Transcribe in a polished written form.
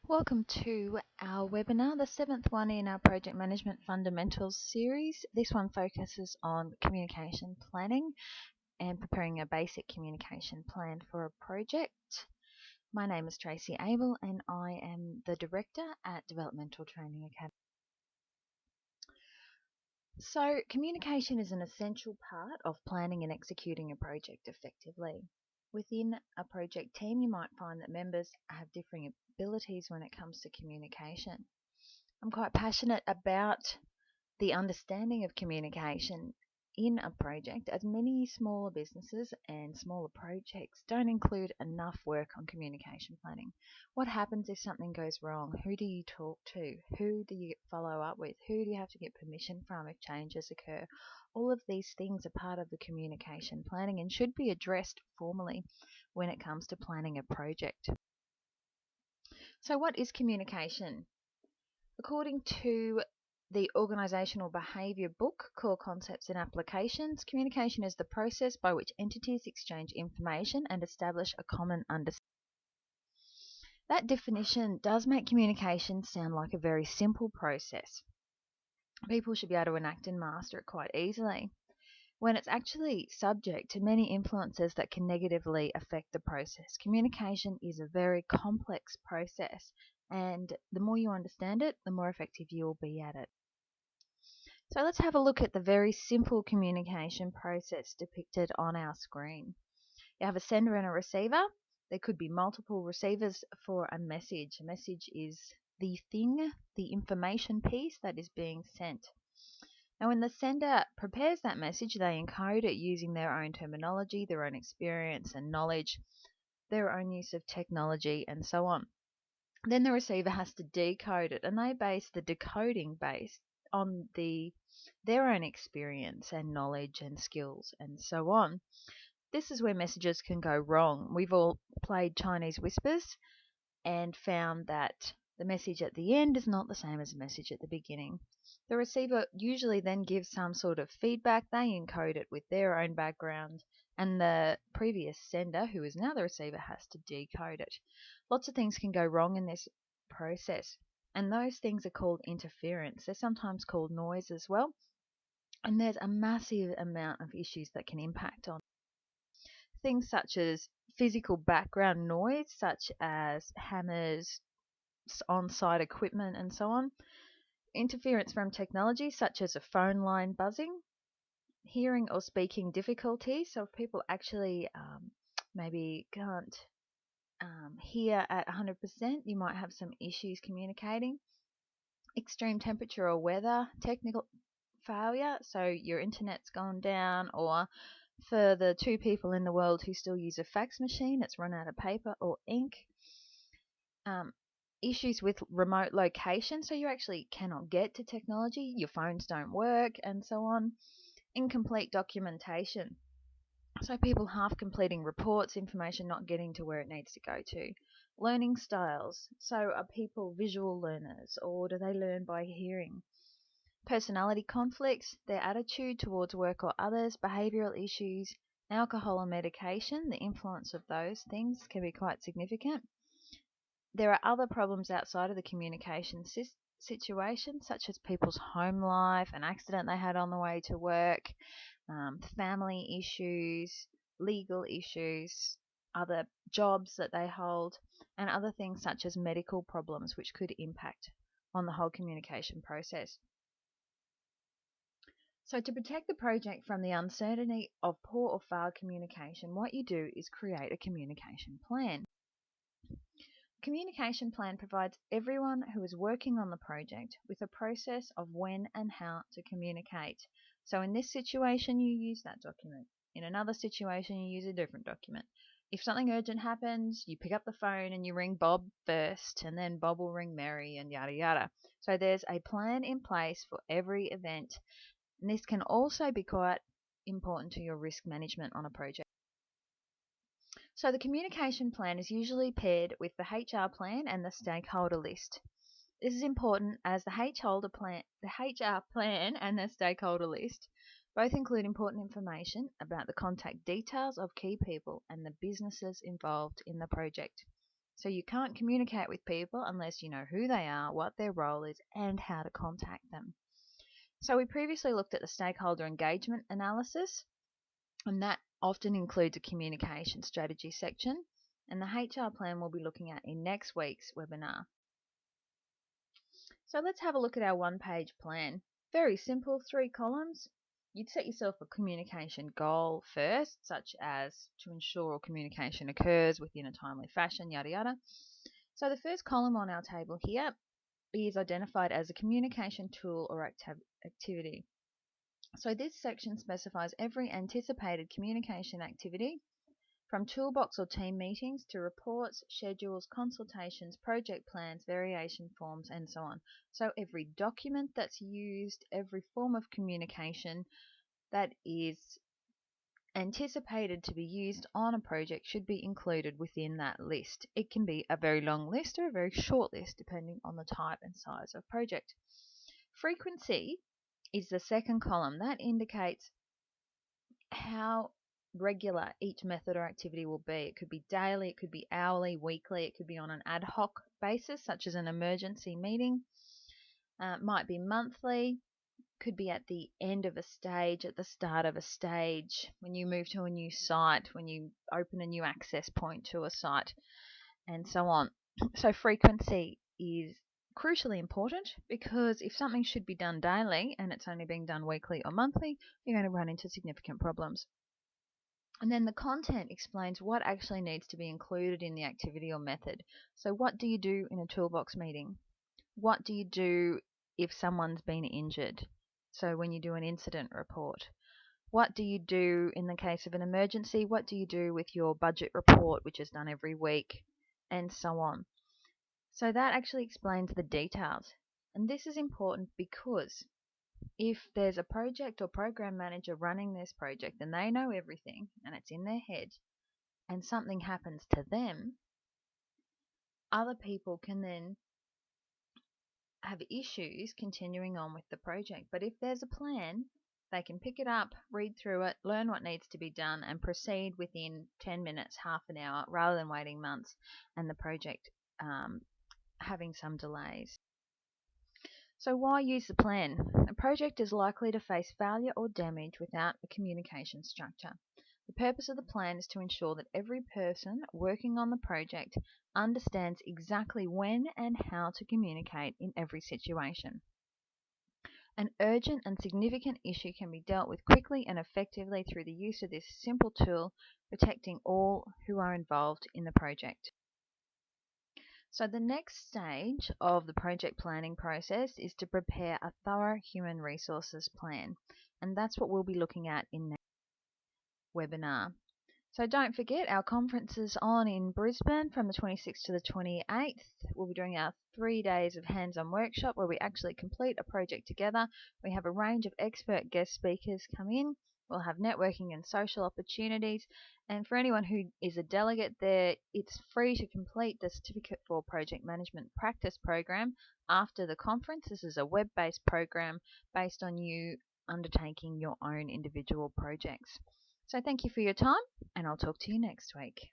Welcome to our webinar, the seventh one in our Project Management Fundamentals series. This one focuses on communication planning and preparing a basic communication plan for a project. My name is Tracy Abel and I am the Director at Developmental Training Academy. So, communication is an essential part of planning and executing a project effectively. Within a project team, you might find that members have differing abilities when it comes to communication. I'm quite passionate about the understanding of communication in a project, as many smaller businesses and smaller projects don't include enough work on communication planning. What happens if something goes wrong? Who do you talk to? Who do you follow up with? Who do you have to get permission from if changes occur? All of these things are part of the communication planning and should be addressed formally when it comes to planning a project. So what is communication? According to the Organizational Behavior book, Core Concepts and Applications, communication is the process by which entities exchange information and establish a common understanding. That definition does make communication sound like a very simple process. People should be able to enact and master it quite easily, when it's actually subject to many influences that can negatively affect the process. Communication is a very complex process, and the more you understand it, the more effective you will be at it. So let's have a look at the very simple communication process depicted on our screen. You have a sender and a receiver. There could be multiple receivers for a message. A message is the thing, the information piece that is being sent. Now, when the sender prepares that message, they encode it using their own terminology, their own experience and knowledge, their own use of technology, and so on. Then the receiver has to decode it, and they base the decoding based on their own experience and knowledge and skills and so on. This is where messages can go wrong. We've all played Chinese whispers and found that the message at the end is not the same as the message at the beginning. The receiver usually then gives some sort of feedback. They encode it with their own background, and the previous sender, who is now the receiver, has to decode it. Lots of things can go wrong in this process, and those things are called interference. They're sometimes called noise as well, and there's a massive amount of issues that can impact on things such as physical background noise, such as hammers, on-site equipment, and so on. Interference from technology, such as a phone line buzzing. Hearing or speaking difficulties, so if people actually maybe can't hear at 100%, you might have some issues communicating. Extreme temperature or weather, technical failure, so your internet's gone down, or for the two people in the world who still use a fax machine, it's run out of paper or ink. Issues with remote location, so you actually cannot get to technology, your phones don't work, and so on. Incomplete documentation, so people half completing reports, information not getting to where it needs to go to. Learning styles, so are people visual learners or do they learn by hearing? Personality conflicts, their attitude towards work or others, behavioural issues, alcohol and medication, the influence of those things can be quite significant. There are other problems outside of the communication situation, such as people's home life, an accident they had on the way to work, family issues, legal issues, other jobs that they hold, and other things such as medical problems which could impact on the whole communication process. So to protect the project from the uncertainty of poor or failed communication, what you do is create a communication plan. Communication plan provides everyone who is working on the project with a process of when and how to communicate. So in this situation, you use that document. In another situation, you use a different document. If something urgent happens, you pick up the phone and you ring Bob first, and then Bob will ring Mary, and yada yada. So there's a plan in place for every event, and this can also be quite important to your risk management on a project. So the communication plan is usually paired with the HR plan and the stakeholder list. This is important as the HR plan and the stakeholder list both include important information about the contact details of key people and the businesses involved in the project. So you can't communicate with people unless you know who they are, what their role is, and how to contact them. So we previously looked at the stakeholder engagement analysis, and that often includes a communication strategy section, and the HR plan we'll be looking at in next week's webinar. So let's have a look at our one-page plan. Very simple, 3 columns. You'd set yourself a communication goal first, such as to ensure all communication occurs within a timely fashion, yada yada. So the first column on our table here is identified as a communication tool or activity. So this section specifies every anticipated communication activity, from toolbox or team meetings to reports, schedules, consultations, project plans, variation forms, and so on. So every document that's used, every form of communication that is anticipated to be used on a project should be included within that list. It can be a very long list or a very short list depending on the type and size of project. Frequency is the second column. That indicates how regular each method or activity will be. It could be daily, it could be hourly, weekly, it could be on an ad hoc basis, such as an emergency meeting. Might be monthly, could be at the end of a stage, at the start of a stage, when you move to a new site, when you open a new access point to a site, and so on. So frequency is crucially important, because if something should be done daily and it's only being done weekly or monthly, you're going to run into significant problems. And then the content explains what actually needs to be included in the activity or method. So what do you do in a toolbox meeting? What do you do if someone's been injured? So when you do an incident report. What do you do in the case of an emergency? What do you do with your budget report, which is done every week, and so on? So that actually explains the details. And this is important because if there's a project or program manager running this project and they know everything and it's in their head and something happens to them, other people can then have issues continuing on with the project. But if there's a plan, they can pick it up, read through it, learn what needs to be done, and proceed within 10 minutes, half an hour, rather than waiting months and the project having some delays. So why use the plan? A project is likely to face failure or damage without a communication structure. The purpose of the plan is to ensure that every person working on the project understands exactly when and how to communicate in every situation. An urgent and significant issue can be dealt with quickly and effectively through the use of this simple tool, protecting all who are involved in the project. So the next stage of the project planning process is to prepare a thorough human resources plan, and that's what we'll be looking at in next webinar. So don't forget, our conference is on in Brisbane from the 26th to the 28th. We'll be doing our 3 days of hands-on workshop where we actually complete a project together. We have a range of expert guest speakers come in. We'll have networking and social opportunities. And for anyone who is a delegate there, it's free to complete the Certificate for Project Management Practice program after the conference. This is a web-based program based on you undertaking your own individual projects. So thank you for your time, and I'll talk to you next week.